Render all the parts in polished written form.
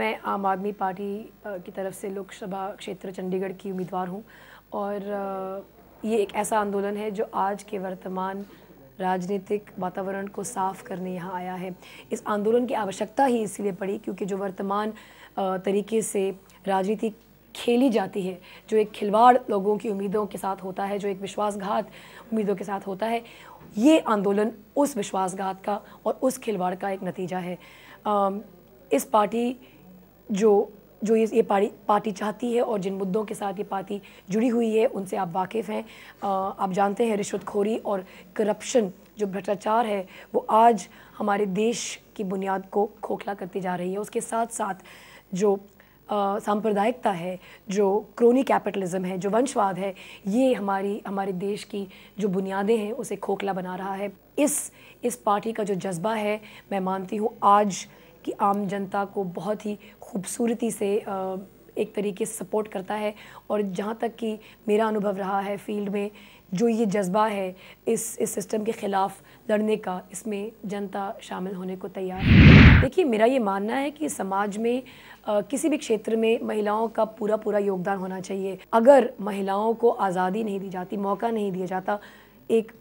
मैं आम आदमी पार्टी की तरफ से लोकसभा क्षेत्र चंडीगढ़ की उम्मीदवार हूँ और ये एक ऐसा आंदोलन है जो आज के वर्तमान राजनीतिक वातावरण को साफ करने यहाँ आया है। इस आंदोलन की आवश्यकता ही इसलिए पड़ी क्योंकि जो वर्तमान तरीके से राजनीति खेली जाती है, जो एक खिलवाड़ लोगों की उम्मीदों के साथ होता है, जो एक विश्वासघात उम्मीदों के साथ होता है, ये आंदोलन उस विश्वासघात का और उस खिलवाड़ का एक नतीजा है। इस पार्टी जो ये पार्टी चाहती है और जिन मुद्दों के साथ ये पार्टी जुड़ी हुई है उनसे आप वाकिफ़ हैं। आप जानते हैं रिश्वतखोरी और करप्शन, जो भ्रष्टाचार है, वो आज हमारे देश की बुनियाद को खोखला करती जा रही है। उसके साथ साथ जो सांप्रदायिकता है, जो क्रोनी कैपिटलिज्म है, जो वंशवाद है, ये हमारे देश की जो बुनियादें हैं उसे खोखला बना रहा है। इस पार्टी का जो जज्बा है, मैं मानती हूँ आज कि आम जनता को बहुत ही खूबसूरती से एक तरीके से सपोर्ट करता है। और जहाँ तक कि मेरा अनुभव रहा है फील्ड में, जो ये जज्बा है इस सिस्टम के ख़िलाफ़ लड़ने का, इसमें जनता शामिल होने को तैयार है। देखिए, मेरा ये मानना है कि समाज में किसी भी क्षेत्र में महिलाओं का पूरा योगदान होना चाहिए। अगर महिलाओं को आज़ादी नहीं दी जाती, मौका नहीं दिया जाता एक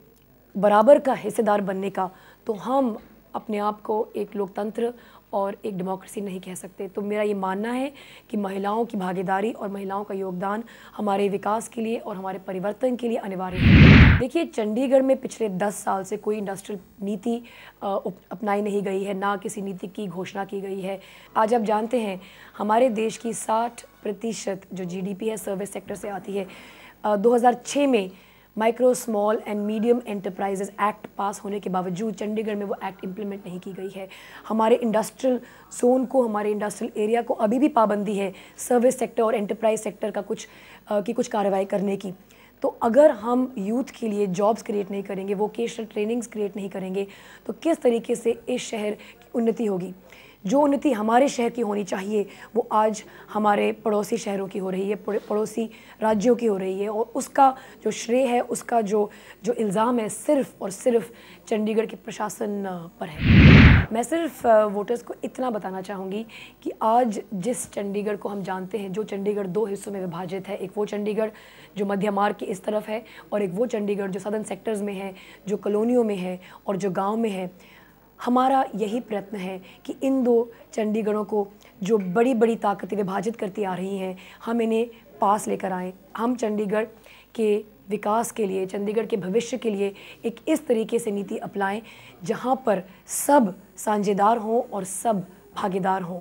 बराबर का हिस्सेदार बनने का, तो हम अपने आप को एक लोकतंत्र और एक डेमोक्रेसी नहीं कह सकते। तो मेरा ये मानना है कि महिलाओं की भागीदारी और महिलाओं का योगदान हमारे विकास के लिए और हमारे परिवर्तन के लिए अनिवार्य है। देखिए, चंडीगढ़ में पिछले 10 साल से कोई इंडस्ट्रियल नीति अपनाई नहीं गई है, ना किसी नीति की घोषणा की गई है। आज आप जानते हैं हमारे देश की 60% जो GDP है सर्विस सेक्टर से आती है। 2006 में micro small and medium enterprises act पास होने के बावजूद चंडीगढ़ में वो एक्ट इम्प्लीमेंट नहीं की गई है। हमारे इंडस्ट्रियल जोन को, हमारे इंडस्ट्रियल एरिया को अभी भी पाबंदी है सर्विस सेक्टर और एंटरप्राइज सेक्टर का कुछ कार्रवाई करने की। तो अगर हम यूथ के लिए जॉब्स क्रिएट नहीं करेंगे, वोकेशनल ट्रेनिंग्स क्रिएट नहीं करेंगे, तो किस तरीके से इस शहर की उन्नति होगी? जो उन्नति हमारे शहर की होनी चाहिए वो आज हमारे पड़ोसी शहरों की हो रही है, पड़ोसी राज्यों की हो रही है। और उसका जो श्रेय है, उसका जो इल्ज़ाम है, सिर्फ़ और सिर्फ चंडीगढ़ के प्रशासन पर है। मैं सिर्फ वोटर्स को इतना बताना चाहूँगी कि आज जिस चंडीगढ़ को हम जानते हैं, जो चंडीगढ़ 2 हिस्सों में विभाजित है, एक वो चंडीगढ़ जो मध्य मार्ग के इस तरफ है और एक वो चंडीगढ़ जो सदर्न सेक्टर्स में है, जो कॉलोनियों में है और जो गाँव में है। हमारा यही प्रयत्न है कि इन 2 चंडीगढ़ों को, जो बड़ी ताकतें विभाजित करती आ रही हैं, हम इन्हें पास लेकर आएँ। हम चंडीगढ़ के विकास के लिए, चंडीगढ़ के भविष्य के लिए एक इस तरीके से नीति अपनाएं जहां पर सब साझेदार हों और सब भागीदार हों।